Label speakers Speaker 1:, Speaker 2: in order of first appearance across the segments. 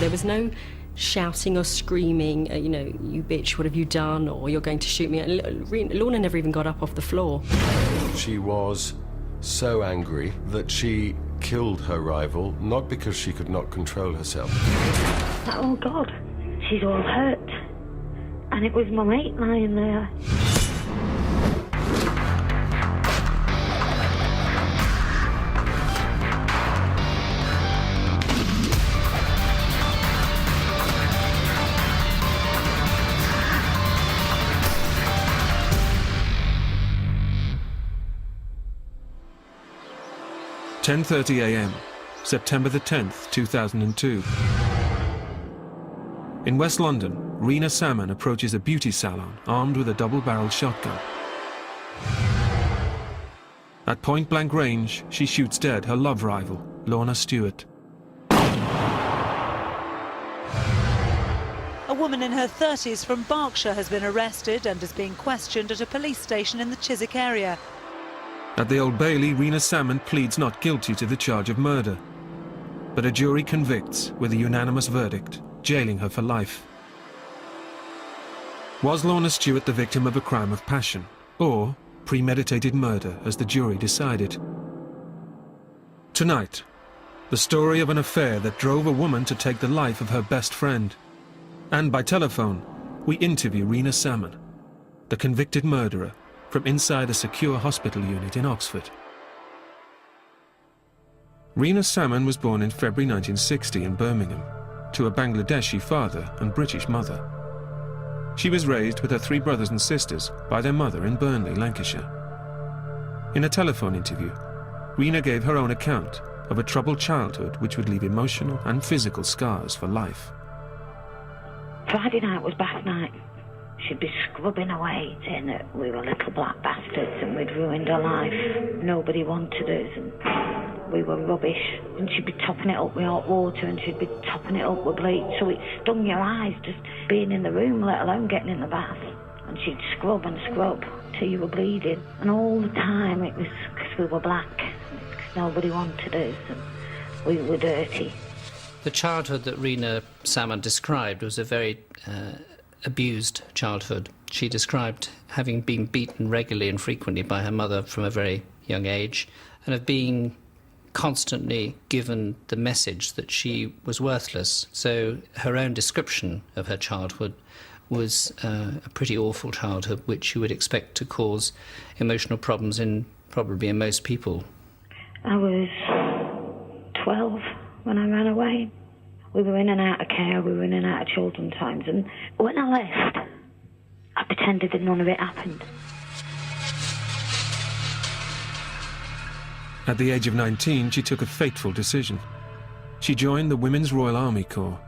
Speaker 1: There was no shouting or screaming, you know, "You bitch, what have you done?" or "You're going to shoot me." Lorna never even got up off the floor.
Speaker 2: She was so angry that she killed her rival, not because she could not control herself.
Speaker 3: Oh, God, she's all hurt. And it was my mate lying there.
Speaker 4: – 10:30 a.m., September the 10th, 2002. In West London, Rena Salmon approaches a beauty salon armed with a double-barreled shotgun. At point-blank range, she shoots dead her love rival, Lorna Stewart.
Speaker 5: A woman in her 30s from Berkshire has been arrested and is being questioned at a police station in the Chiswick area.
Speaker 4: At the Old Bailey, Rena Salmon pleads not guilty to the charge of murder. But a jury convicts with a unanimous verdict, jailing her for life. Was Lorna Stewart the victim of a crime of passion, or premeditated murder, as the jury decided? Tonight, the story of an affair that drove a woman to take the life of her best friend. And by telephone, we interview Rena Salmon, the convicted murderer, from inside a secure hospital unit in Oxford. Rena Salmon was born in February 1960 in Birmingham, to a Bangladeshi father and British mother. She was raised with her 3 brothers and sisters by their mother in Burnley, Lancashire. In a telephone interview, Rena gave her own account of a troubled childhood which would leave emotional and physical scars for life.
Speaker 3: Friday night was bath night. She'd be scrubbing away, saying that we were little black bastards and we'd ruined her life. Nobody wanted us and we were rubbish. And she'd be topping it up with hot water and she'd be topping it up with bleach, so it stung your eyes just being in the room, let alone getting in the bath. And she'd scrub and scrub till you were bleeding. And all the time it was because we were black, because nobody wanted us and we were dirty.
Speaker 6: The childhood that Rena Salmon described was a very abused childhood. She described having been beaten regularly and frequently by her mother from a very young age, and of being constantly given the message that she was worthless. So her own description of her childhood was a pretty awful childhood, which you would expect to cause emotional problems in most people.
Speaker 3: I was 12 when I ran away. We were in and out of care, we were in and out of children's homes, and when I left, I pretended that none of it happened.
Speaker 4: At the age of 19, she took a fateful decision. She joined the Women's Royal Army Corps.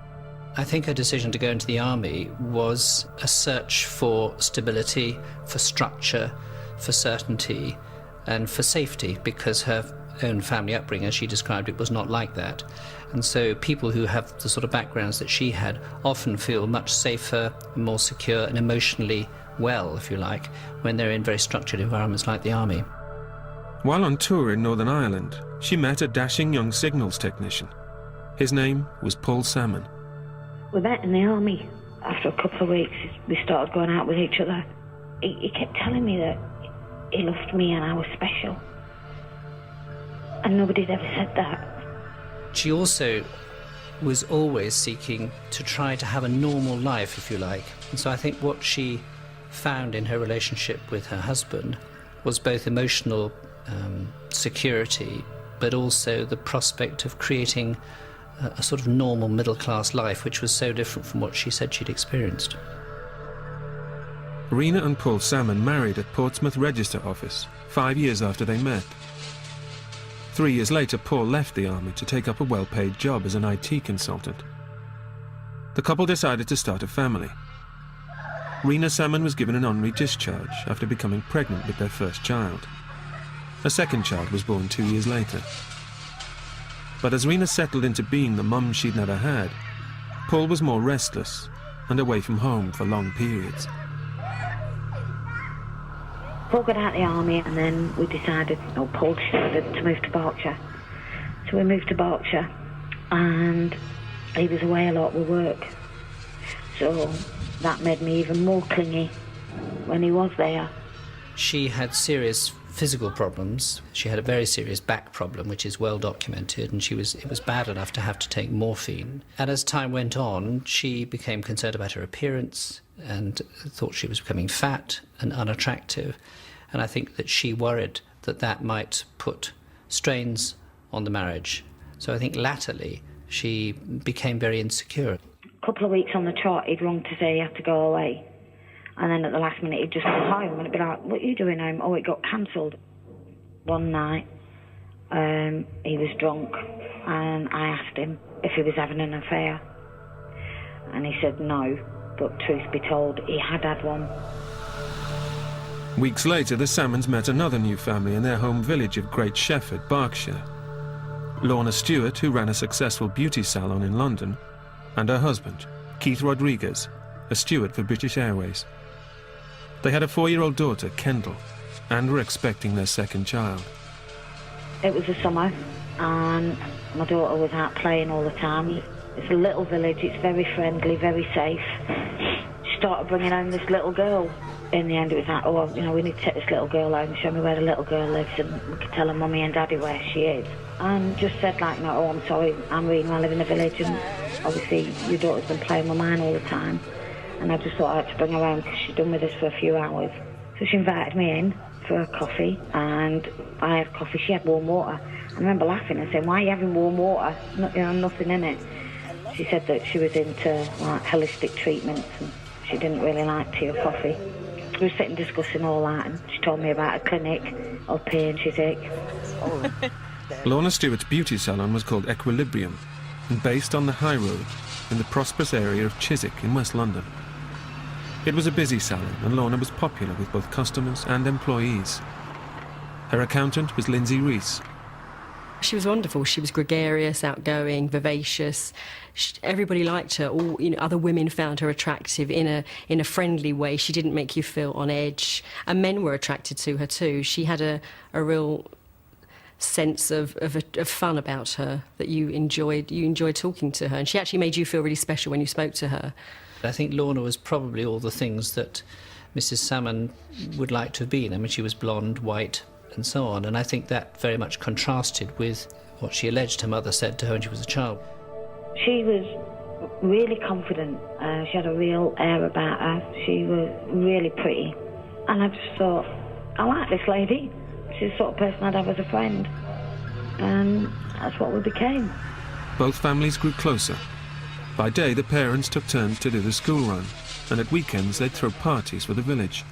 Speaker 6: I think her decision to go into the army was a search for stability, for structure, for certainty, and for safety, because her own family upbringing, as she described it, was not like that. And so people who have the sort of backgrounds that she had often feel much safer, more secure and emotionally well, if you like, when they're in very structured environments like the army.
Speaker 4: While on tour in Northern Ireland, she met a dashing young signals technician. His name was Paul Salmon.
Speaker 3: We met in the army. After a couple of weeks, we started going out with each other. He kept telling me that he loved me and I was special. And nobody's ever said that.
Speaker 6: She also was always seeking to try to have a normal life, if you like. And so I think what she found in her relationship with her husband was both emotional security, but also the prospect of creating a sort of normal middle-class life, which was so different from what she said she'd experienced.
Speaker 4: Rena and Paul Salmon married at Portsmouth Register Office 5 years after they met. 3 years later, Paul left the army to take up a well-paid job as an IT consultant. The couple decided to start a family. Rena Salmon was given an honorary discharge after becoming pregnant with their first child. A second child was born 2 years later. But as Rena settled into being the mum she'd never had, Paul was more restless and away from home for long periods.
Speaker 3: Paul got out of the army and then we decided, Paul decided to move to Berkshire. So we moved to Berkshire and he was away a lot with work. So that made me even more clingy when he was there.
Speaker 6: She had serious physical problems. She had a very serious back problem, which is well documented, and it was bad enough to have to take morphine. And as time went on, she became concerned about her appearance and thought she was becoming fat and unattractive. And I think that she worried that that might put strains on the marriage. So I think latterly she became very insecure.
Speaker 3: A couple of weeks on the trot, he'd rung to say he had to go away. And then at the last minute, he'd just come home and it'd be like, what are you doing home? Oh, it got cancelled. One night, he was drunk and I asked him if he was having an affair. And he said no, but truth be told, he had had one.
Speaker 4: Weeks later, the Salmons met another new family in their home village of Great Shefford, Berkshire. Lorna Stewart, who ran a successful beauty salon in London, and her husband, Keith Rodriguez, a steward for British Airways. They had a 4-year-old daughter, Kendall, and were expecting their second child.
Speaker 3: It was the summer, and my daughter was out playing all the time. It's a little village, it's very friendly, very safe. She started bringing home this little girl. In the end, it was like, oh, well, you know, we need to take this little girl home, show me where the little girl lives, and we can tell her mummy and daddy where she is. And just said, like, no, oh, I'm sorry, I'm Rena, I live in the village, and obviously your daughter's been playing with mine all the time. And I just thought I had to bring her home because she'd done with us for a few hours. So she invited me in for a coffee, and I had coffee. She had warm water. I remember laughing and saying, why are you having warm water? Nothing in it. She said that she was into like holistic treatments and she didn't really like tea or coffee. We were sitting discussing all that, and she told me about a clinic up here in Chiswick.
Speaker 4: Lorna Stewart's beauty salon was called Equilibrium and based on the High Road in the prosperous area of Chiswick in West London. It was a busy salon, and Lorna was popular with both customers and employees. Her accountant was Lindsay Rees.
Speaker 1: She was wonderful. She was gregarious, outgoing, vivacious. Everybody liked her. All, other women found her attractive in a friendly way. She didn't make you feel on edge. And men were attracted to her too. She had a real sense of fun about her that you enjoyed talking to her. And she actually made you feel really special when you spoke to her.
Speaker 6: I think Lorna was probably all the things that Mrs. Salmon would like to have been. I mean, she was blonde, white, and so on, and I think that very much contrasted with what she alleged her mother said to her when she was a child.
Speaker 3: She was really confident. She had a real air about her. She was really pretty. And I just thought, I like this lady. She's the sort of person I'd have as a friend. And that's what we became.
Speaker 4: Both families grew closer. By day, the parents took turns to do the school run, and at weekends they'd throw parties for the village.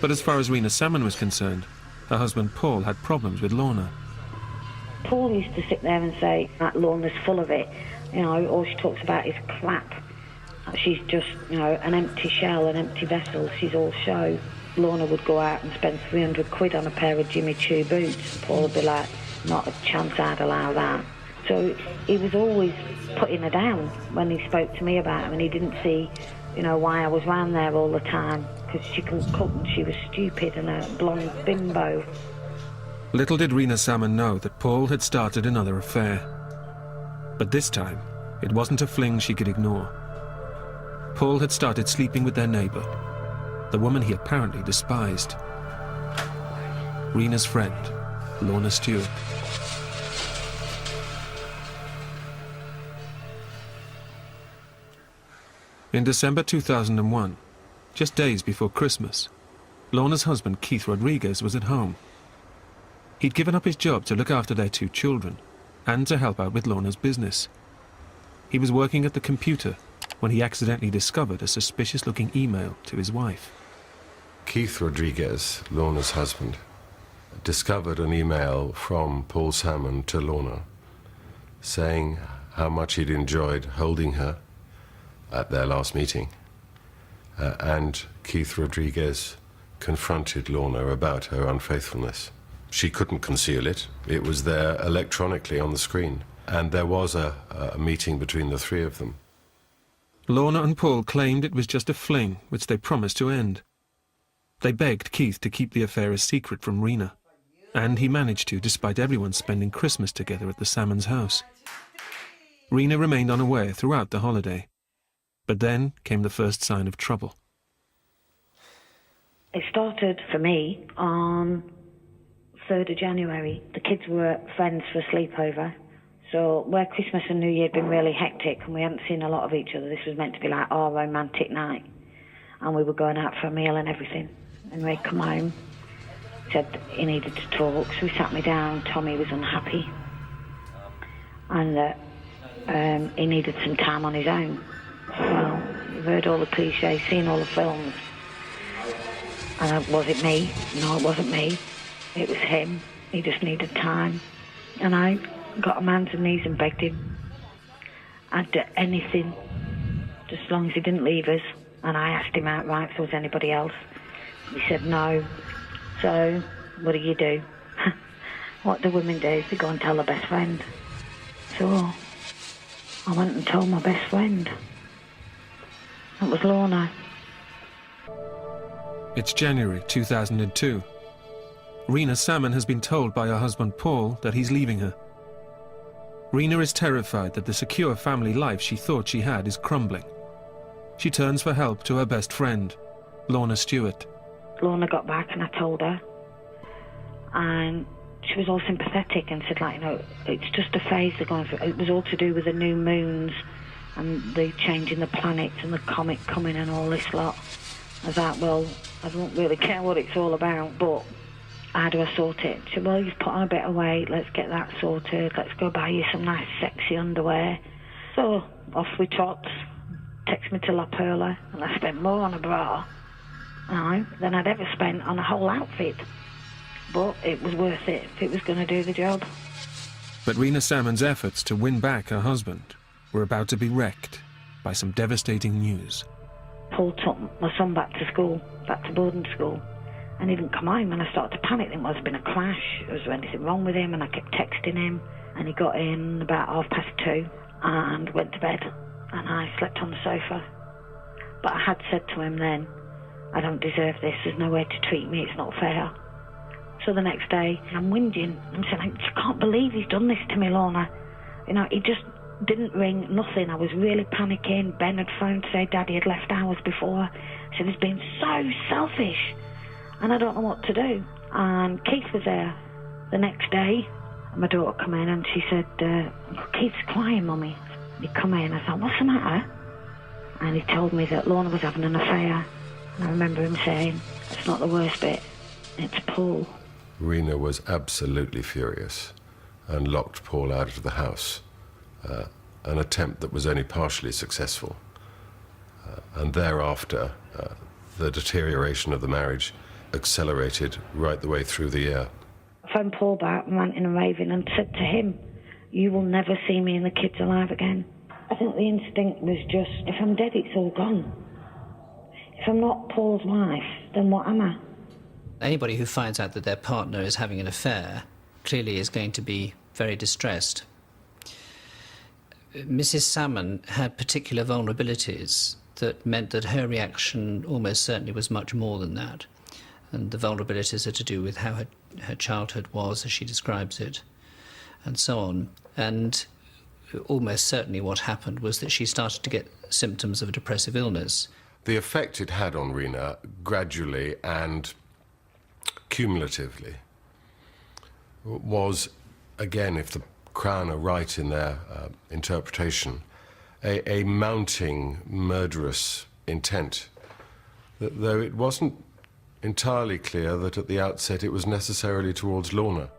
Speaker 4: But as far as Rena Salmon was concerned, her husband Paul had problems with Lorna.
Speaker 3: Paul used to sit there and say that Lorna's full of it. All she talks about is crap. She's just, an empty shell, an empty vessel. She's all show. Lorna would go out and spend 300 quid on a pair of Jimmy Choo boots. Paul would be like, not a chance I'd allow that. So he was always putting her down when he spoke to me about her, and he didn't see, why I was round there all the time, because she couldn't cook and she was stupid and a blonde bimbo.
Speaker 4: Little did Rena Salmon know that Paul had started another affair. But this time, it wasn't a fling she could ignore. Paul had started sleeping with their neighbour, the woman he apparently despised. Rena's friend, Lorna Stewart. In December 2001, just days before Christmas, Lorna's husband Keith Rodriguez was at home. He'd given up his job to look after their 2 children and to help out with Lorna's business. He was working at the computer when he accidentally discovered a suspicious-looking email to his wife.
Speaker 2: Keith Rodriguez, Lorna's husband, discovered an email from Paul Salmon to Lorna saying how much he'd enjoyed holding her at their last meeting. And Keith Rodriguez confronted Lorna about her unfaithfulness. She couldn't conceal it. It was there electronically on the screen. And there was a meeting between the 3 of them.
Speaker 4: Lorna and Paul claimed it was just a fling, which they promised to end. They begged Keith to keep the affair a secret from Rena, and he managed to, despite everyone spending Christmas together at the Salmon's house. Rena remained unaware throughout the holiday. But then came the first sign of trouble.
Speaker 3: It started for me on 3rd of January. The kids were friends for a sleepover. So where Christmas and New Year had been really hectic and we hadn't seen a lot of each other, this was meant to be like our romantic night. And we were going out for a meal and everything. And we'd come home, said he needed to talk, so he sat me down, told me he was unhappy. And that he needed some time on his own. Well, you've heard all the cliches, seen all the films. And was it me? No, it wasn't me. It was him. He just needed time. And I got on my hands and knees and begged him. I'd do anything, just as long as he didn't leave us. And I asked him outright if there was anybody else. He said no. So, what do? What do women do? They go and tell their best friend. So, I went and told my best friend. That was Lorna.
Speaker 4: It's January 2002. Rena Salmon has been told by her husband Paul that he's leaving her. Rena is terrified that the secure family life she thought she had is crumbling. She turns for help to her best friend, Lorna Stewart.
Speaker 3: Lorna got back and I told her. And she was all sympathetic and said, like, it's just a phase they're going through. It was all to do with the new moons and the changing the planets and the comet coming and all this lot. I was like, well, I don't really care what it's all about, but how do I sort it? She said, well, you've put on a bit of weight, let's get that sorted, let's go buy you some nice sexy underwear. So off we trots, takes me to La Perla, and I spent more on a bra than I'd ever spent on a whole outfit. But it was worth it if it was going to do the job.
Speaker 4: But Rena Salmon's efforts to win back her husband were about to be wrecked by some devastating news.
Speaker 3: Paul took my son back to school, back to boarding school, and he didn't come home, and I started to panic. There must have been a crash, was there anything wrong with him? And I kept texting him, and he got in about 2:30 and went to bed, and I slept on the sofa. But I had said to him then, I don't deserve this, there's no way to treat me, it's not fair. So the next day, I'm whinging. I'm saying, I can't believe he's done this to me, Lorna. He just didn't ring, nothing. I was really panicking. Ben had phoned to say Daddy had left hours before. He said, he's been so selfish. And I don't know what to do. And Keith was there the next day. My daughter came in and she said, Keith's crying, Mummy. He come in. I thought, what's the matter? And he told me that Lorna was having an affair. And I remember him saying, it's not the worst bit. It's Paul.
Speaker 2: Rena was absolutely furious and locked Paul out of the house, an attempt that was only partially successful. And thereafter, the deterioration of the marriage accelerated right the way through the year.
Speaker 3: I phoned Paul back, ranting and raving, and said to him, you will never see me and the kids alive again. I think the instinct was just, if I'm dead, it's all gone. If I'm not Paul's wife, then what am I?
Speaker 6: Anybody who finds out that their partner is having an affair clearly is going to be very distressed. Mrs. Salmon had particular vulnerabilities that meant that her reaction almost certainly was much more than that. And the vulnerabilities are to do with how her childhood was, as she describes it, and so on. And almost certainly what happened was that she started to get symptoms of a depressive illness.
Speaker 2: The effect it had on Rena, gradually and cumulatively, was, again, if the Crown are right in their interpretation, a mounting murderous intent, though it wasn't entirely clear that at the outset it was necessarily towards Lorna.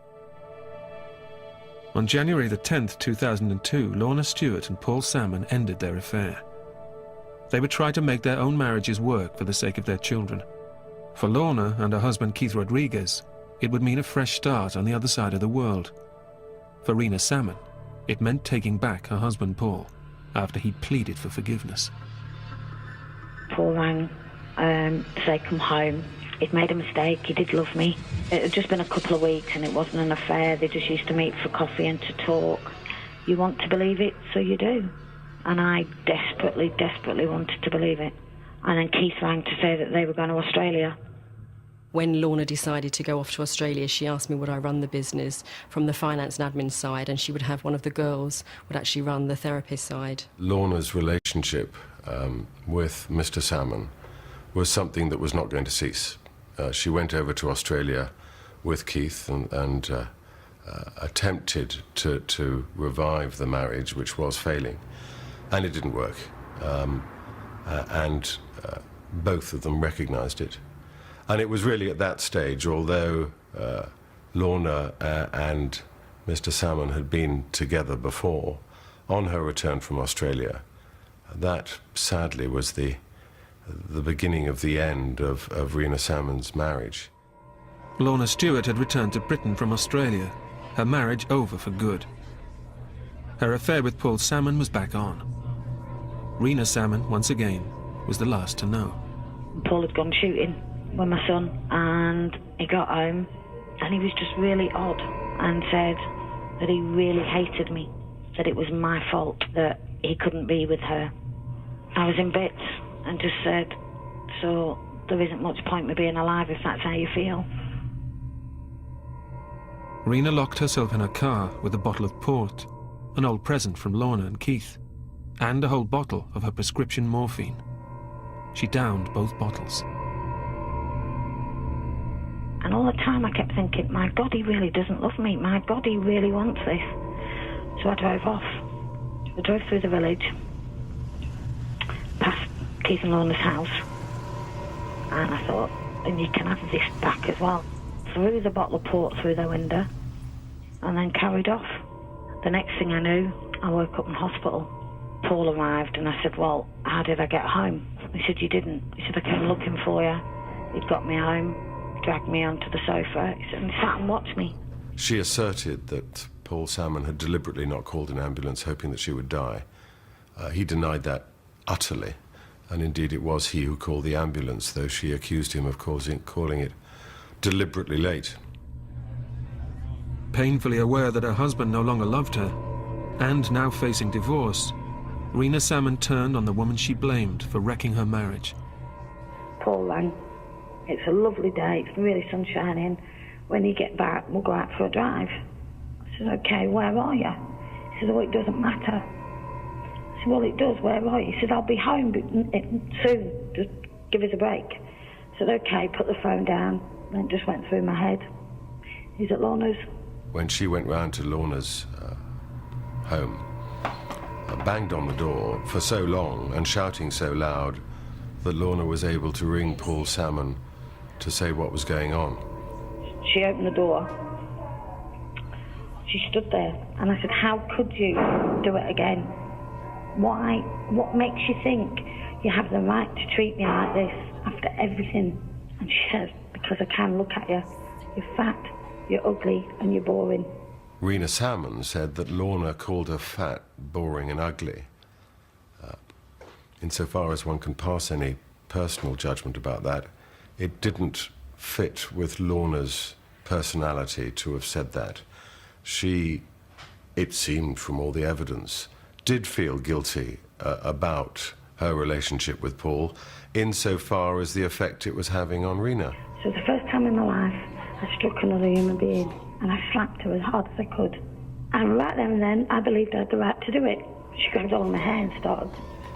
Speaker 4: On January the 10th, 2002, Lorna Stewart and Paul Salmon ended their affair. They would try to make their own marriages work for the sake of their children. For Lorna and her husband Keith Rodriguez, it would mean a fresh start on the other side of the world. For Rena Salmon, it meant taking back her husband Paul after he pleaded for forgiveness.
Speaker 3: Paul rang to say come home. He'd made a mistake, he did love me. It had just been a couple of weeks and it wasn't an affair, they just used to meet for coffee and to talk. You want to believe it, so you do. And I desperately, desperately wanted to believe it. And then Keith rang to say that they were going to Australia.
Speaker 1: When Lorna decided to go off to Australia, she asked me would I run the business from the finance and admin side, and she would have one of the girls would actually run the therapist side.
Speaker 2: Lorna's relationship with Mr. Salmon was something that was not going to cease. She went over to Australia with Keith and attempted to revive the marriage, which was failing, and it didn't work. And both of them recognised it. And it was really at that stage, although Lorna and Mr. Salmon had been together before, on her return from Australia, that sadly was the beginning of the end of Rena Salmon's marriage.
Speaker 4: Lorna Stewart had returned to Britain from Australia, her marriage over for good. Her affair with Paul Salmon was back on. Rena Salmon, once again, was the last to know.
Speaker 3: Paul had gone shooting with my son, and he got home, and he was just really odd and said that he really hated me, that it was my fault that he couldn't be with her. I was in bits and just said, so there isn't much point me being alive if that's how you feel.
Speaker 4: Rena locked herself in her car with a bottle of port, an old present from Lorna and Keith, and a whole bottle of her prescription morphine. She downed both bottles.
Speaker 3: And all the time I kept thinking, my God, he really doesn't love me. My God, he really wants this. So I drove off. I drove through the village, past Keith and Lorna's house, and I thought, and you can have this back as well. Threw the bottle of port through the window and then carried off. The next thing I knew, I woke up in hospital. Paul arrived and I said, well, how did I get home? He said, you didn't. He said, I came looking for you. He'd got me home, dragged me onto the sofa. He said, and sat and watched me.
Speaker 2: She asserted that Paul Salmon had deliberately not called an ambulance hoping that she would die. He denied that utterly, and indeed it was he who called the ambulance, though she accused him of calling it deliberately late.
Speaker 4: Painfully aware that her husband no longer loved her, and now facing divorce, Rena Salmon turned on the woman she blamed for wrecking her marriage.
Speaker 3: Paul rang. It's a lovely day, it's really sun shining. When you get back, we'll go out for a drive. I said, okay, where are you? He said, oh, it doesn't matter. I said, well, it does, where are you? He said, I'll be home soon, just give us a break. I said, okay, put the phone down. And it just went through my head. He's at Lorna's.
Speaker 2: When she went round to Lorna's home, banged on the door for so long and shouting so loud that Lorna was able to ring Paul Salmon to say what was going on.
Speaker 3: She opened the door. She stood there, and I said, how could you do it again? Why? What makes you think you have the right to treat me like this after everything? And she says, because I can look at you. You're fat, you're ugly, and you're boring.
Speaker 2: Rena Salmon said that Lorna called her fat, boring and ugly. Insofar as one can pass any personal judgment about that, it didn't fit with Lorna's personality to have said that. She, it seemed from all the evidence, did feel guilty about her relationship with Paul, insofar as the effect it was having on Rena.
Speaker 3: So the first time in my life, I struck another human being, and I slapped her as hard as I could. And right then and then, I believed I had the right to do it. She grabbed hold of my hair and started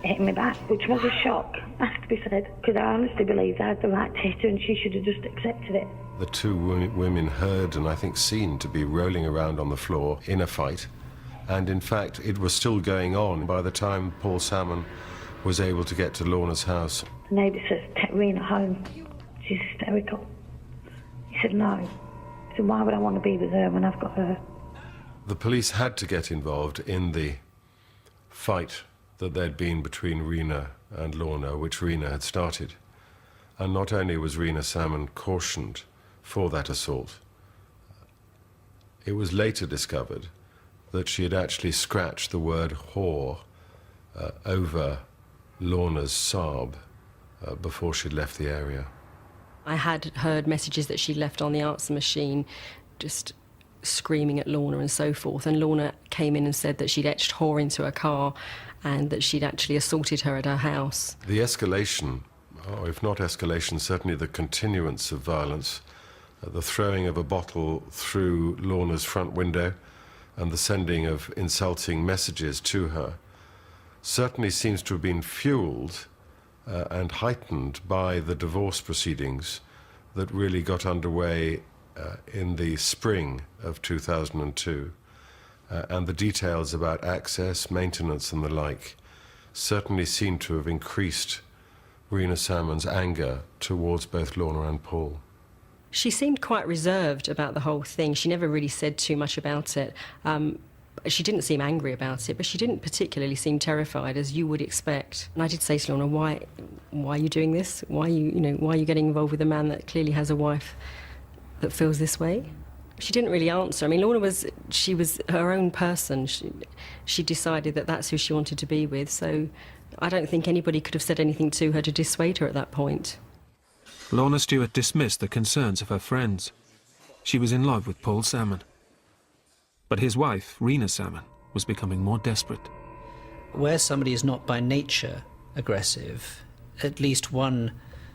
Speaker 3: hitting me back, which was a shock, has to be said, because I honestly believed I had the right to hit her and she should have just accepted it.
Speaker 2: The two women heard and I think seemed to be rolling around on the floor in a fight, and in fact it was still going on by the time Paul Salmon was able to get to Lorna's house.
Speaker 3: The neighbour says, take Rena home. She's hysterical. He said, no. He said, why would I want to be with her when I've got her?
Speaker 2: The police had to get involved in the fight that there'd been between Rena and Lorna, which Rena had started. And not only was Rena Salmon cautioned for that assault, it was later discovered that she had actually scratched the word whore over Lorna's Saab before she'd left the area.
Speaker 1: I had heard messages that she left on the answer machine, just screaming at Lorna and so forth, and Lorna came in and said that she'd etched whore into her car and that she'd actually assaulted her at her house.
Speaker 2: The escalation or if not escalation, certainly the continuance of violence, the throwing of a bottle through Lorna's front window and the sending of insulting messages to her, certainly seems to have been fueled and heightened by the divorce proceedings that really got underway in the spring of 2002. And the details about access, maintenance and the like certainly seem to have increased Rena Salmon's anger towards both Lorna and Paul.
Speaker 1: She seemed quite reserved about the whole thing. She never really said too much about it. She didn't seem angry about it, but she didn't particularly seem terrified, as you would expect. And I did say to Lorna, why are you doing this? Why are you getting involved with a man that clearly has a wife that feels this way? She didn't really answer. I mean, Lorna was her own person. She decided that that's who she wanted to be with, so I don't think anybody could have said anything to her to dissuade her at that point.
Speaker 4: Lorna Stewart dismissed the concerns of her friends. She was in love with Paul Salmon. But his wife, Rena Salmon, was becoming more desperate.
Speaker 6: Where somebody is not by nature aggressive, at least one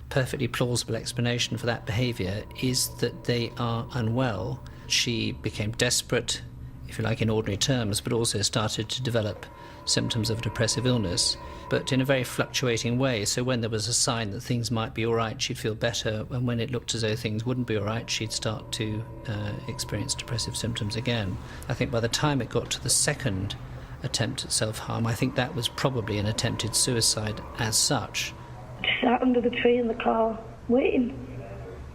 Speaker 6: perfectly plausible explanation for that behaviour is that they are unwell. She became desperate, if you like, in ordinary terms, but also started to develop symptoms of depressive illness, but in a very fluctuating way. So when there was a sign that things might be all right, she'd feel better, and when it looked as though things wouldn't be all right, she'd start to experience depressive symptoms again. I think by the time it got to the second attempt at self-harm, I think that was probably an attempted suicide as such.
Speaker 3: I sat under the tree in the car, waiting.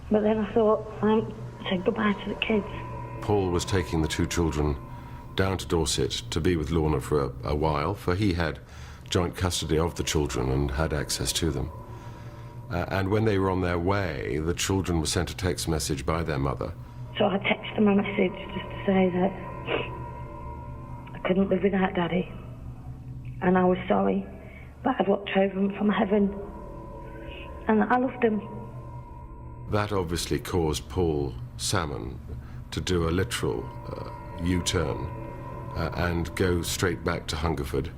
Speaker 3: But then I thought, I said goodbye to the kids.
Speaker 2: Paul was taking the two children down to Dorset to be with Lorna for a while, for he had joint custody of the children and had access to them. And when they were on their way, the children were sent a text message by their mother.
Speaker 3: So I texted them a message just to say that I couldn't live without Daddy. And I was sorry, but I'd watched over him from heaven. And I loved him.
Speaker 2: That obviously caused Paul Salmon to do a literal U-turn and go straight back to Hungerford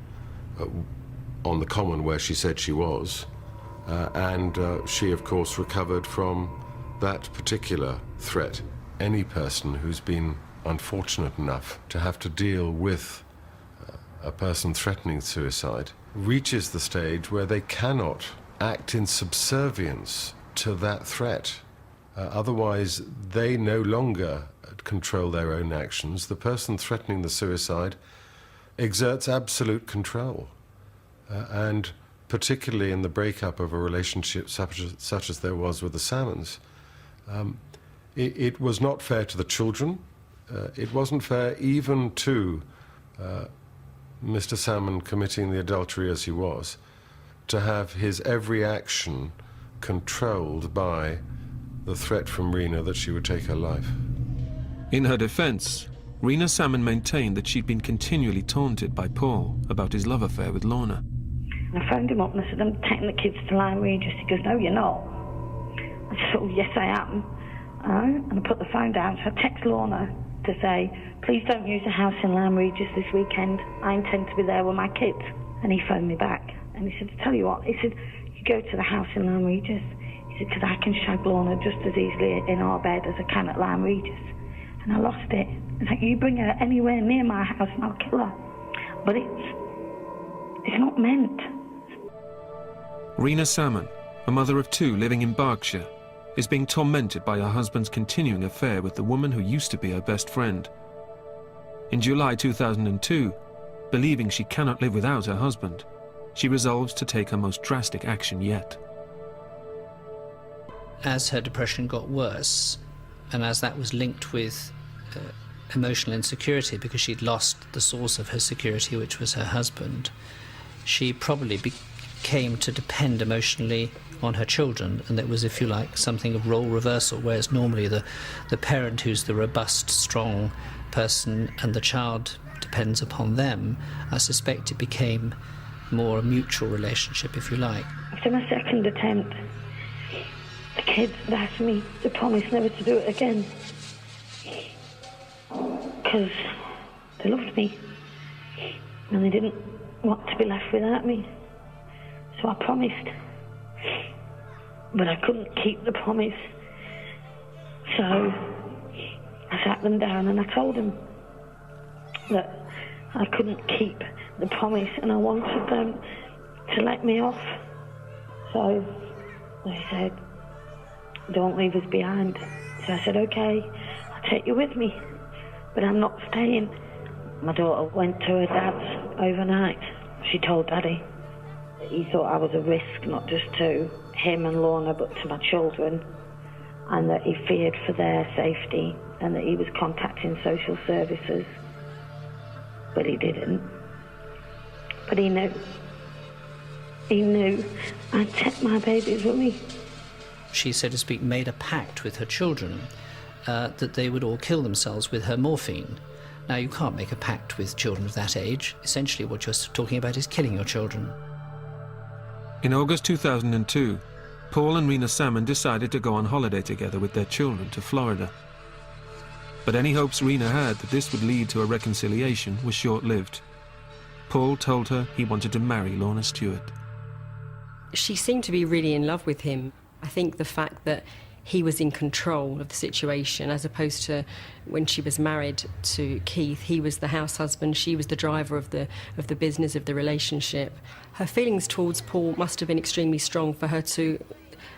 Speaker 2: on the common where she said she was. And she, of course, recovered from that particular threat. Any person who's been unfortunate enough to have to deal with a person threatening suicide reaches the stage where they cannot act in subservience to that threat. Otherwise, they no longer control their own actions. The person threatening the suicide exerts absolute control. And particularly in the breakup of a relationship such as there was with the Salmons, it was not fair to the children. It wasn't fair even to Mr. Salmon, committing the adultery as he was, to have his every action controlled by the threat from Rena that she would take her life.
Speaker 4: In her defence, Rena Salmon maintained that she'd been continually taunted by Paul about his love affair with Lorna.
Speaker 3: And I phoned him up and I said, I'm taking the kids to Lyme Regis. He goes, no, you're not. I said, oh, yes, I am. And I put the phone down, so I text Lorna to say, please don't use the house in Lyme Regis this weekend. I intend to be there with my kids. And he phoned me back. And he said, I tell you what, he said, you go to the house in Lyme Regis. He said, because I can shag Lorna just as easily in our bed as I can at Lyme Regis. And I lost it. It's like, you bring her anywhere near my house and I'll kill her. But it's not meant.
Speaker 4: Rena Salmon, a mother of two living in Berkshire, is being tormented by her husband's continuing affair with the woman who used to be her best friend. In July 2002, believing she cannot live without her husband, she resolves to take her most drastic action yet.
Speaker 6: As her depression got worse, and as that was linked with emotional insecurity because she'd lost the source of her security, which was her husband, she probably came to depend emotionally on her children, and that was, if you like, something of role reversal, whereas normally the parent who's the robust, strong person and the child depends upon them. I suspect it became more a mutual relationship, if you like.
Speaker 3: After my second attempt, the kids had asked me to promise never to do it again because they loved me and they didn't want to be left without me. So I promised. but I couldn't keep the promise. So I sat them down and I told them that I couldn't keep the promise and I wanted them to let me off. So they said, don't leave us behind. So I said, okay, I'll take you with me, but I'm not staying. My daughter went to her dad's overnight. She told Daddy that he thought I was a risk, not just to him and Lorna, but to my children, and that he feared for their safety and that he was contacting social services. But he didn't. But he knew. He knew I'd take my babies with me.
Speaker 6: She, so to speak, made a pact with her children that they would all kill themselves with her morphine. Now, you can't make a pact with children of that age. Essentially, what you're talking about is killing your children.
Speaker 4: In August 2002, Paul and Rena Salmon decided to go on holiday together with their children to Florida. But any hopes Rena had that this would lead to a reconciliation was short-lived. Paul told her he wanted to marry Lorna Stewart.
Speaker 1: She seemed to be really in love with him. I think the fact that he was in control of the situation, as opposed to when she was married to Keith, he was the house husband, she was the driver of the business, of the relationship. Her feelings towards Paul must have been extremely strong for her to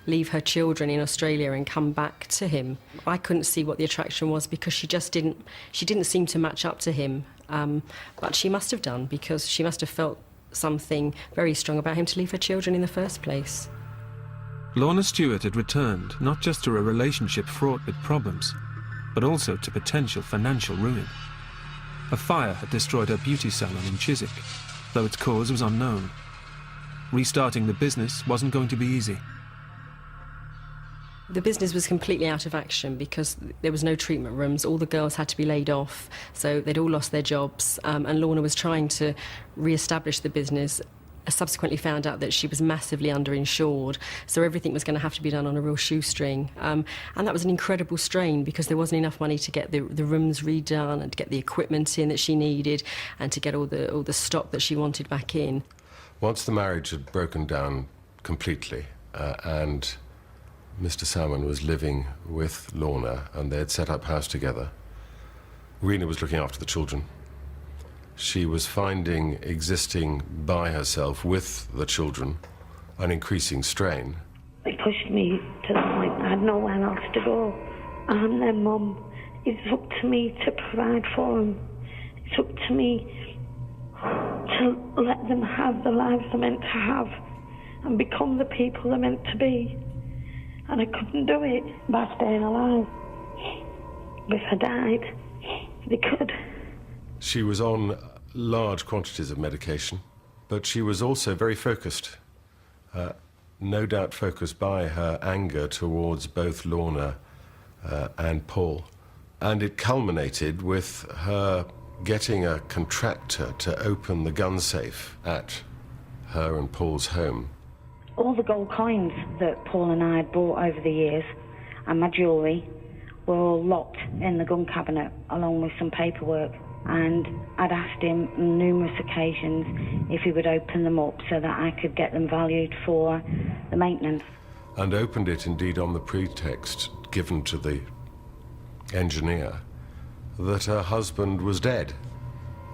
Speaker 1: leave her children in Australia and come back to him. I couldn't see what the attraction was because she didn't seem to match up to him. But she must have done, because she must have felt something very strong about him to leave her children in the first place.
Speaker 4: Lorna Stewart had returned not just to a relationship fraught with problems, but also to potential financial ruin. A fire had destroyed her beauty salon in Chiswick, though its cause was unknown. Restarting the business wasn't going to be easy.
Speaker 1: The business was completely out of action because there was no treatment rooms. All the girls had to be laid off, so they'd all lost their jobs. And Lorna was trying to re-establish the business. I subsequently found out that she was massively underinsured, so everything was going to have to be done on a real shoestring. And that was an incredible strain because there wasn't enough money to get the rooms redone and to get the equipment in that she needed and to get all the stock that she wanted back in.
Speaker 2: Once the marriage had broken down completely and Mr. Salmon was living with Lorna and they had set up house together, Rena was looking after the children. She was finding existing by herself with the children an increasing strain.
Speaker 3: They pushed me to the point I had nowhere else to go. I'm their mum. It's up to me to provide for them. It's up to me to let them have the lives they're meant to have and become the people they're meant to be. And I couldn't do it by staying alive. If I died, they could.
Speaker 2: She was on large quantities of medication, but she was also very focused. No doubt focused by her anger towards both Lorna and Paul. And it culminated with her getting a contractor to open the gun safe at her and Paul's home.
Speaker 3: All the gold coins that Paul and I had bought over the years and my jewellery were all locked in the gun cabinet along with some paperwork. And I'd asked him on numerous occasions if he would open them up so that I could get them valued for the maintenance.
Speaker 2: And opened it indeed on the pretext given to the engineer that her husband was dead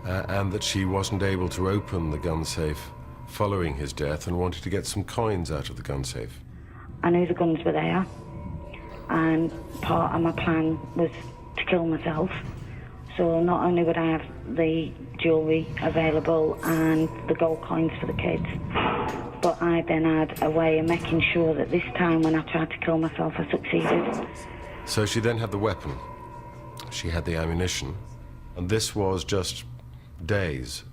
Speaker 2: and that she wasn't able to open the gun safe following his death and wanted to get some coins out of the gun safe.
Speaker 3: I knew the guns were there and part of my plan was to kill myself. So not only would I have the jewellery available and the gold coins for the kids, but I then had a way of making sure that this time when I tried to kill myself, I succeeded.
Speaker 2: So she then had the weapon, she had the ammunition, and this was just days,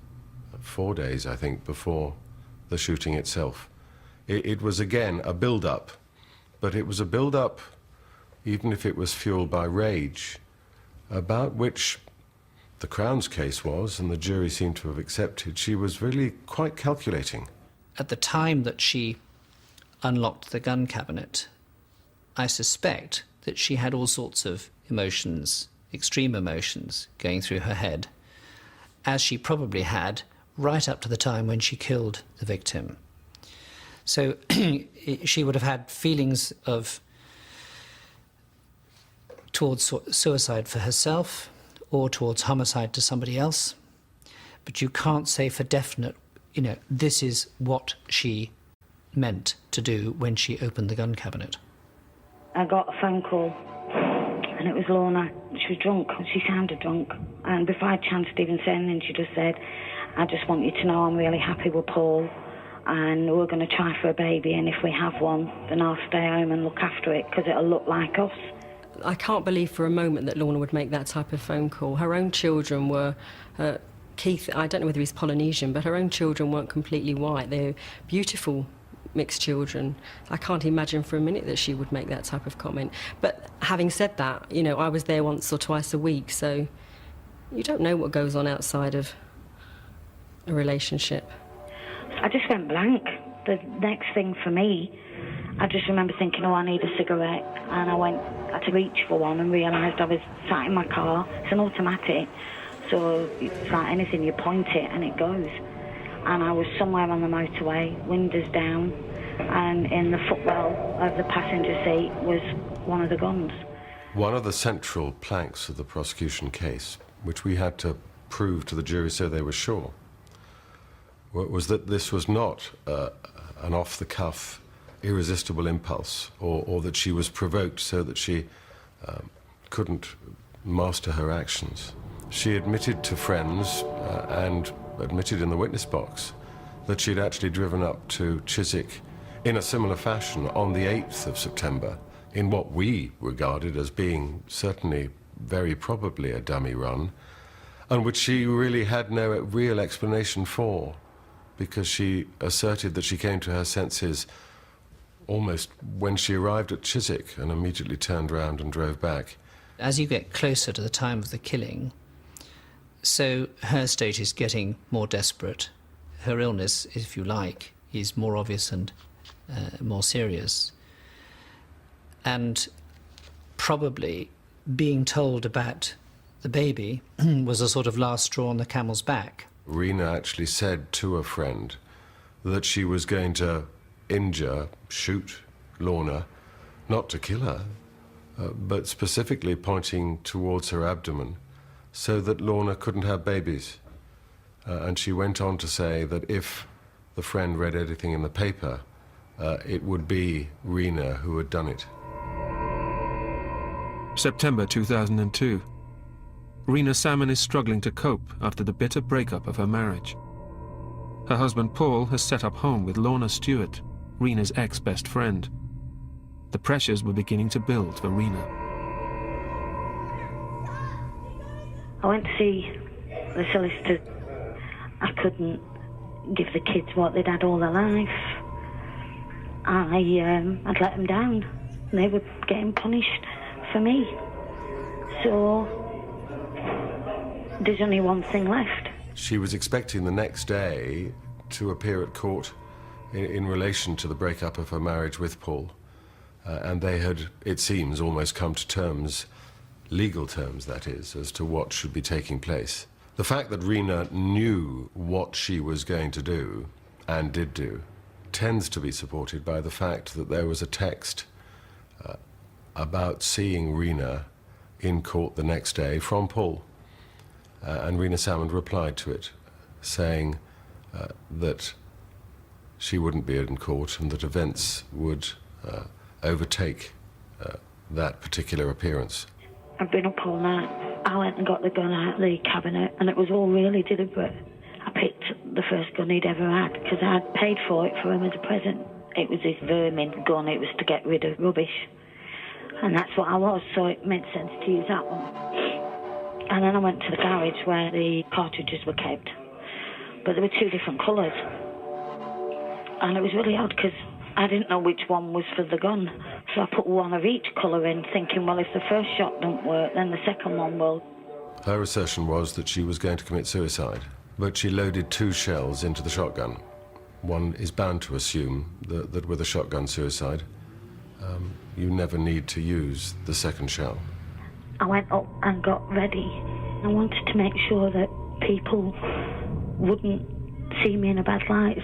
Speaker 2: 4 days, I think, before the shooting itself. It was, again, a build-up, but it was a build-up, even if it was fueled by rage, about which the Crown's case was, and the jury seemed to have accepted. She was really quite calculating.
Speaker 6: At the time that she unlocked the gun cabinet, I suspect that she had all sorts of emotions, extreme emotions, going through her head, as she probably had right up to the time when she killed the victim. So she would have had feelings of towards suicide for herself or towards homicide to somebody else. But you can't say for definite, you know, this is what she meant to do when she opened the gun cabinet.
Speaker 3: I got a phone call, and it was Lorna. She was drunk. She sounded drunk. And before I had a chance to even say anything, she just said, I just want you to know I'm really happy with Paul, and we're going to try for a baby, and if we have one, then I'll stay home and look after it, because it'll look like us.
Speaker 1: I can't believe for a moment that Lorna would make that type of phone call. Her own children were... Keith, I don't know whether he's Polynesian, but her own children weren't completely white. They're beautiful mixed children. I can't imagine for a minute that she would make that type of comment. But having said that, you know, I was there once or twice a week, so you don't know what goes on outside of a relationship.
Speaker 3: I just went blank. The next thing for me, I just remember thinking, oh, I need a cigarette, and I had to reach for one and realised I was sat in my car. It's an automatic, so it's like anything, you point it and it goes. And I was somewhere on the motorway, windows down, and in the footwell of the passenger seat was one of the guns.
Speaker 2: One of the central planks of the prosecution case, which we had to prove to the jury so they were sure, was that this was not an off-the-cuff, irresistible impulse, or that she was provoked so that she couldn't master her actions. She admitted to friends and admitted in the witness box that she'd actually driven up to Chiswick in a similar fashion on the 8th of September in what we regarded as being certainly very probably a dummy run, and which she really had no real explanation for, because she asserted that she came to her senses almost when she arrived at Chiswick and immediately turned round and drove back.
Speaker 6: As you get closer to the time of the killing, so her state is getting more desperate. Her illness, if you like, is more obvious and more serious. And probably being told about the baby was a sort of last straw on the camel's back.
Speaker 2: Rena actually said to a friend that she was going to shoot Lorna, not to kill her, but specifically pointing towards her abdomen, so that Lorna couldn't have babies. And she went on to say that if the friend read anything in the paper, it would be Rena who had done it.
Speaker 4: September 2002. Rena Salmon is struggling to cope after the bitter breakup of her marriage. Her husband Paul has set up home with Lorna Stewart, Rena's ex-best friend. The pressures were beginning to build for Rena.
Speaker 3: I went to see the solicitor. I couldn't give the kids what they'd had all their life. I'd let them down. They were getting punished for me. So there's only one thing left.
Speaker 2: She was expecting the next day to appear at court in relation to the breakup of her marriage with Paul. And they had, it seems, almost come to terms, legal terms that is, as to what should be taking place. The fact that Rena knew what she was going to do, and did do, tends to be supported by the fact that there was a text about seeing Rena in court the next day from Paul. And Rena Salmon replied to it, saying that she wouldn't be in court and that events would overtake that particular appearance.
Speaker 3: I've been up all night. I went and got the gun out of the cabinet, and it was all really deliberate. I picked the first gun he'd ever had, because I'd paid for it for him as a present. It was his vermin gun, it was to get rid of rubbish. And that's what I was, so it made sense to use that one. And then I went to the garage where the cartridges were kept. But there were two different colours. And it was really odd, because I didn't know which one was for the gun. So I put one of each colour in, thinking, well, if the first shot don't work, then the second one will.
Speaker 2: Her assertion was that she was going to commit suicide, but she loaded 2 shells into the shotgun. One is bound to assume that with a shotgun suicide, you never need to use the second shell.
Speaker 3: I went up and got ready. I wanted to make sure that people wouldn't see me in a bad light.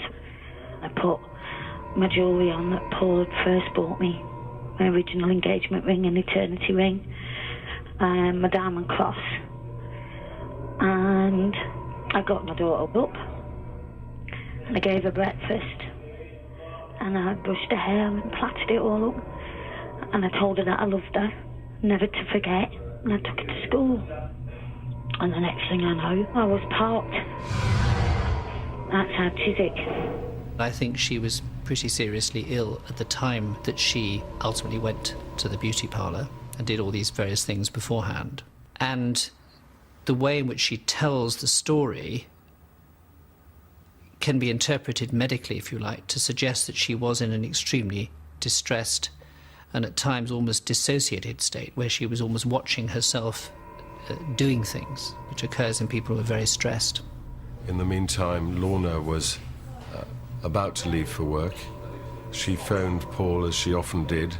Speaker 3: I put my jewellery on that Paul had first bought me. My original engagement ring and eternity ring, my diamond cross. And I got my daughter up, and I gave her breakfast, and I brushed her hair and plaited it all up, and I told her that I loved her, never to forget, and I took her to school. And the next thing I know, I was parked outside Chiswick.
Speaker 6: I think she was pretty seriously ill at the time that she ultimately went to the beauty parlour and did all these various things beforehand. And the way in which she tells the story can be interpreted medically, if you like, to suggest that she was in an extremely distressed and at times almost dissociated state, where she was almost watching herself doing things, which occurs in people who are very stressed.
Speaker 2: In the meantime, Lorna was about to leave for work. She phoned Paul, as she often did,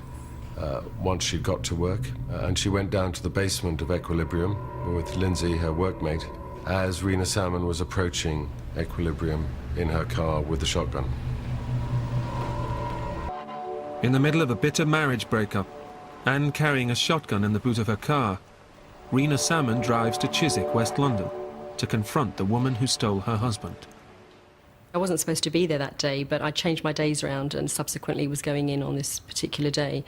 Speaker 2: once she'd got to work, and she went down to the basement of Equilibrium with Lindsay, her workmate, as Rena Salmon was approaching Equilibrium in her car with the shotgun.
Speaker 4: In the middle of a bitter marriage breakup, and carrying a shotgun in the boot of her car, Rena Salmon drives to Chiswick, West London, to confront the woman who stole her husband.
Speaker 1: I wasn't supposed to be there that day, but I changed my days around and subsequently was going in on this particular day.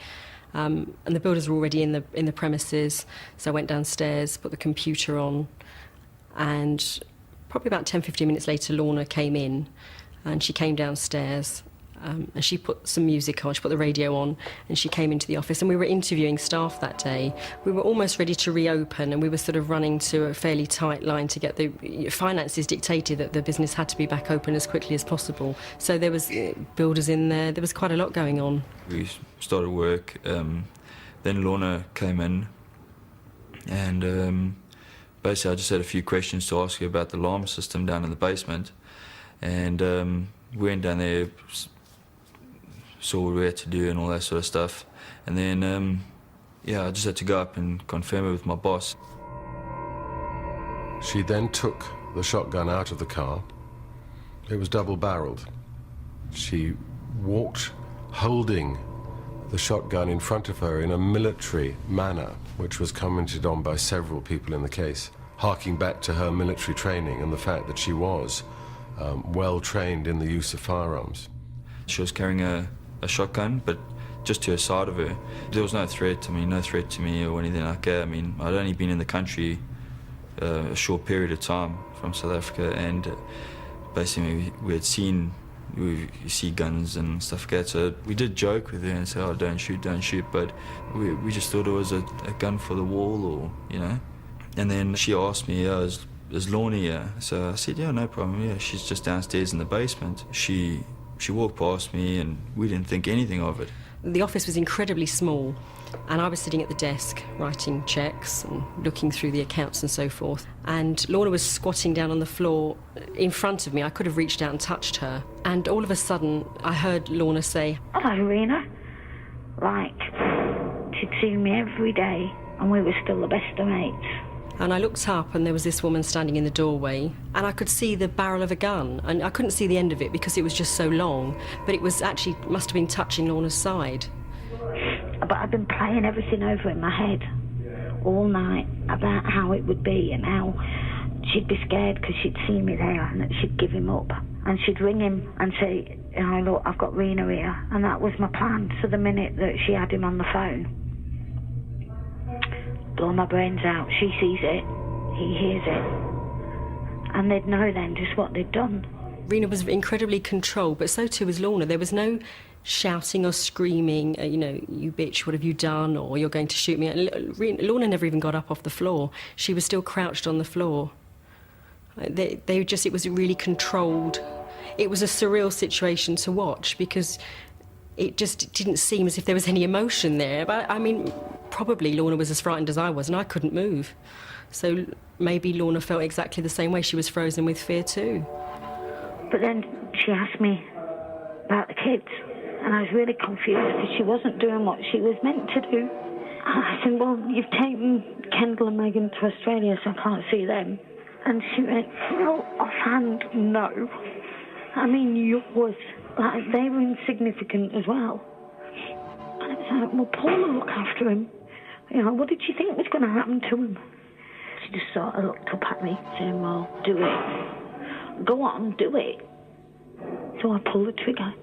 Speaker 1: And the builders were already in the premises, so I went downstairs, put the computer on, and probably about 10-15 minutes later, Lorna came in, and she came downstairs, and she put some music on, she put the radio on, and she came into the office, and we were interviewing staff that day. We were almost ready to reopen, and we were sort of running to a fairly tight line to get the finances dictated that the business had to be back open as quickly as possible. So there was builders in there was quite a lot going on.
Speaker 7: We started work, then Lorna came in, and basically I just had a few questions to ask her about the alarm system down in the basement, and we went down there, saw what we had to do and all that sort of stuff, and then I just had to go up and confirm it with my boss.
Speaker 2: She then took the shotgun out of the car. It was double-barreled. She walked holding the shotgun in front of her in a military manner, which was commented on by several people in the case, harking back to her military training and the fact that she was well trained in the use of firearms.
Speaker 7: She was carrying a shotgun, but just to the side of her. There was no threat to me or anything like that. I mean, I'd only been in the country a short period of time from South Africa, and basically we see guns and stuff like that, so we did joke with her and say, oh, don't shoot, but we just thought it was a gun for the wall, or, you know. And then she asked me, is Lorna here? So I said, yeah, no problem, yeah, she's just downstairs in the basement. She walked past me and we didn't think anything of it.
Speaker 1: The office was incredibly small, and I was sitting at the desk writing checks and looking through the accounts and so forth. And Lorna was squatting down on the floor in front of me. I could have reached out and touched her. And all of a sudden, I heard Lorna say,
Speaker 3: hello, Rena. Like, she'd seen me every day, and we were still the best of mates.
Speaker 1: And I looked up, and there was this woman standing in the doorway, and I could see the barrel of a gun, and I couldn't see the end of it because it was just so long, but it was actually, must have been touching Lorna's side.
Speaker 3: But I'd been playing everything over in my head all night about how it would be and how she'd be scared because she'd seen me there and that she'd give him up. And she'd ring him and say, look, I've got Rena here. And that was my plan. So the minute that she had him on the phone, blow my brains out. She sees it, he hears it, and they'd know then just what they'd done.
Speaker 1: Rena was incredibly controlled, but so too was Lorna. There was no shouting or screaming, you bitch, what have you done, or you're going to shoot me. Lorna never even got up off the floor. She was still crouched on the floor. It was really controlled. It was a surreal situation to watch because it just didn't seem as if there was any emotion there. But I mean, probably Lorna was as frightened as I was, and I couldn't move. So maybe Lorna felt exactly the same way. She was frozen with fear too.
Speaker 3: But then she asked me about the kids, and I was really confused because she wasn't doing what she was meant to do. And I said, well, you've taken Kendall and Megan to Australia, so I can't see them. And she went, no, offhand, no. I mean, yours like they were insignificant as well. And it was like, well, Paul will look after him. You know, what did she think was going to happen to him? She just sort of looked up at me, saying, well, do it. Go on, do it. So I pulled the trigger.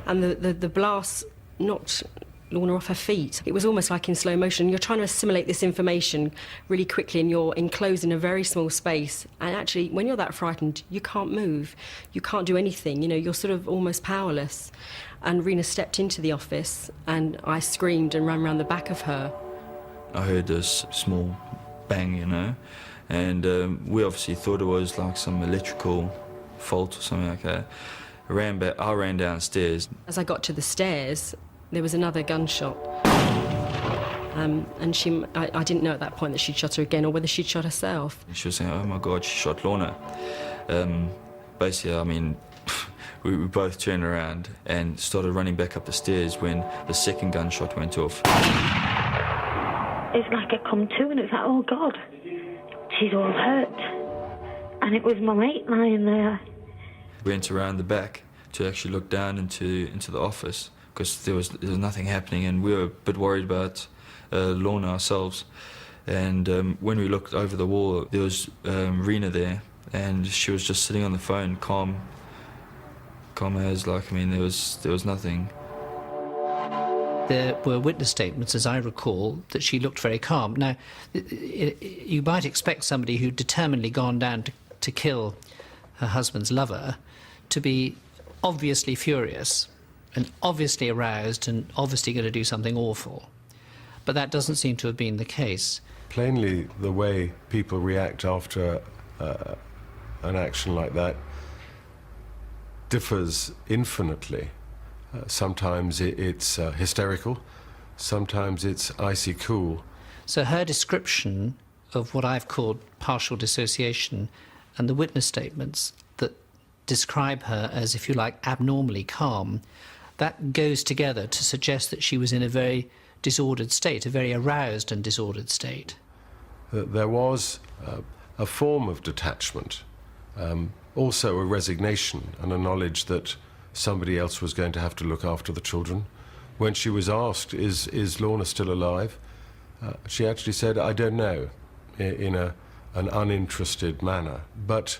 Speaker 1: And the blast knocked Lorna off her feet. It was almost like in slow motion. You're trying to assimilate this information really quickly and you're enclosed in a very small space. And actually, when you're that frightened, you can't move. You can't do anything. You know, you're sort of almost powerless. And Rena stepped into the office and I screamed and ran around the back of her.
Speaker 7: I heard this small bang, you know, and we obviously thought it was like some electrical fault or something like that. I ran downstairs.
Speaker 1: As I got to the stairs, there was another gunshot. And I didn't know at that point that she'd shot her again or whether she'd shot herself.
Speaker 7: She was saying, oh my God, she shot Lorna. Basically, I mean, we both turned around and started running back up the stairs when the second gunshot went off.
Speaker 3: It's like I come to and it's like, oh God, she's all hurt. And it was my mate lying there.
Speaker 7: We went around the back to actually look down into the office because there was nothing happening and we were a bit worried about Lorna ourselves. And when we looked over the wall, there was Rena there and she was just sitting on the phone, calm as, like, I mean, there was nothing.
Speaker 6: There were witness statements, as I recall, that she looked very calm. Now, you might expect somebody who'd determinedly gone down to kill her husband's lover to be obviously furious and obviously aroused and obviously going to do something awful. But that doesn't seem to have been the case.
Speaker 2: Plainly, the way people react after an action like that differs infinitely. Sometimes it's hysterical, sometimes it's icy cool.
Speaker 6: So her description of what I've called partial dissociation and the witness statements that describe her as, if you like, abnormally calm, that goes together to suggest that she was in a very disordered state, a very aroused and disordered state.
Speaker 2: There was a form of detachment, also a resignation and a knowledge that somebody else was going to have to look after the children. When she was asked, is Lorna still alive? She actually said, I don't know, in an uninterested manner. But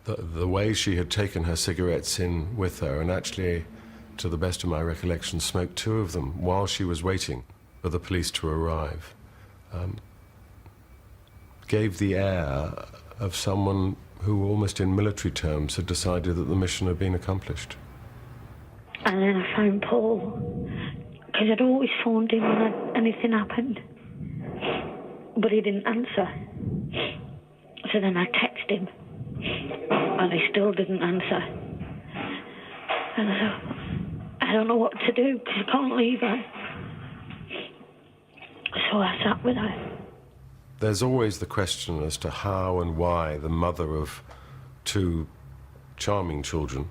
Speaker 2: the way she had taken her cigarettes in with her, and actually, to the best of my recollection, smoked 2 of them while she was waiting for the police to arrive, gave the air of someone who, almost in military terms, had decided that the mission had been accomplished.
Speaker 3: And then I found Paul, because I'd always phoned him when anything happened, but he didn't answer. So then I texted him, and he still didn't answer. And I thought, I don't know what to do, because I can't leave her. So I sat with her.
Speaker 2: There's always the question as to how and why the mother of 2 charming children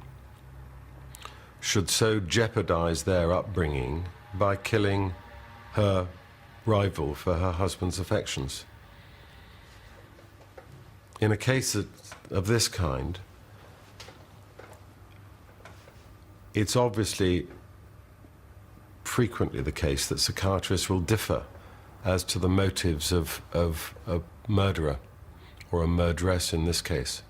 Speaker 2: should so jeopardize their upbringing by killing her rival for her husband's affections. In a case of this kind, it's obviously frequently the case that psychiatrists will differ as to the motives of a murderer, or a murderess in this case.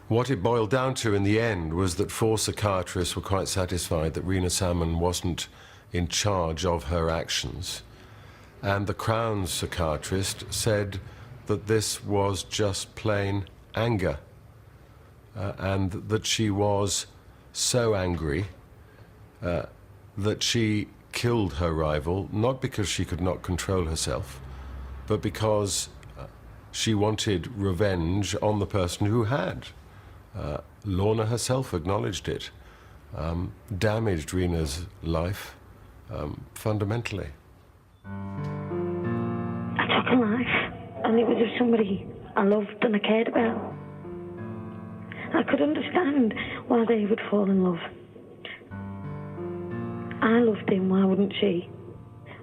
Speaker 2: What it boiled down to in the end was that 4 psychiatrists were quite satisfied that Rena Salmon wasn't in charge of her actions, and the Crown's psychiatrist said that this was just plain anger, and that she was so angry that she killed her rival, not because she could not control herself, but because she wanted revenge on the person who had. Lorna herself acknowledged it, damaged Rena's life fundamentally.
Speaker 3: I took a life, and it was of somebody I loved and I cared about. I could understand why they would fall in love. I loved him, why wouldn't she?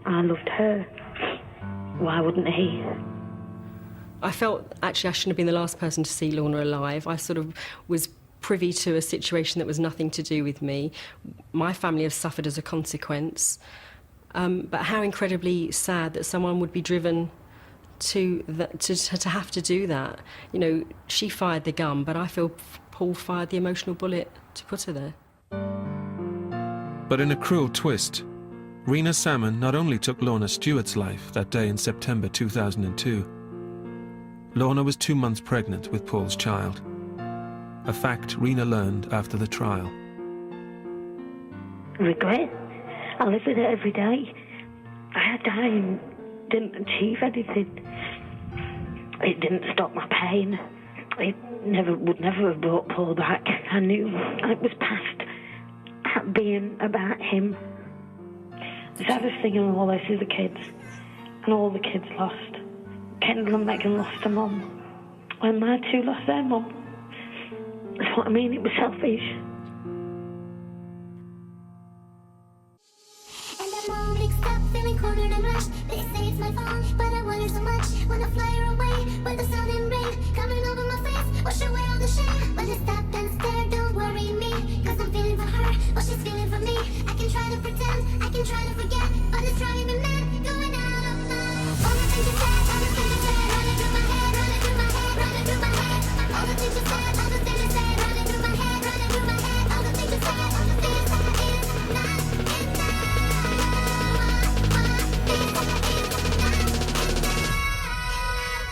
Speaker 3: I loved her, why wouldn't he?
Speaker 1: I felt actually I shouldn't have been the last person to see Lorna alive. I sort of was privy to a situation that was nothing to do with me. My family have suffered as a consequence. But how incredibly sad that someone would be driven to have to do that. You know, she fired the gun, but I feel Paul fired the emotional bullet to put her there.
Speaker 4: But in a cruel twist, Rena Salmon not only took Lorna Stewart's life that day in September 2002, Lorna was 2 months pregnant with Paul's child, a fact Rena learned after the trial.
Speaker 3: Regret. I live with it every day. I died and didn't achieve anything. It didn't stop my pain. It would never have brought Paul back. I knew it was past being about him. The saddest thing in all this is the kids. And all the kids lost. Kendall and Megan lost a mum. And my two lost their mum. That's what I mean, it was selfish.
Speaker 8: Cornered and rushed. They say it's my fault, but I want her so much. Wanna fly her away, with the sun and rain coming over my face, wash away all the shame. But just stop and stare, don't worry me, cause I'm feeling for her, what she's feeling for me. I can try to pretend, I can try to forget, but it's driving me mad.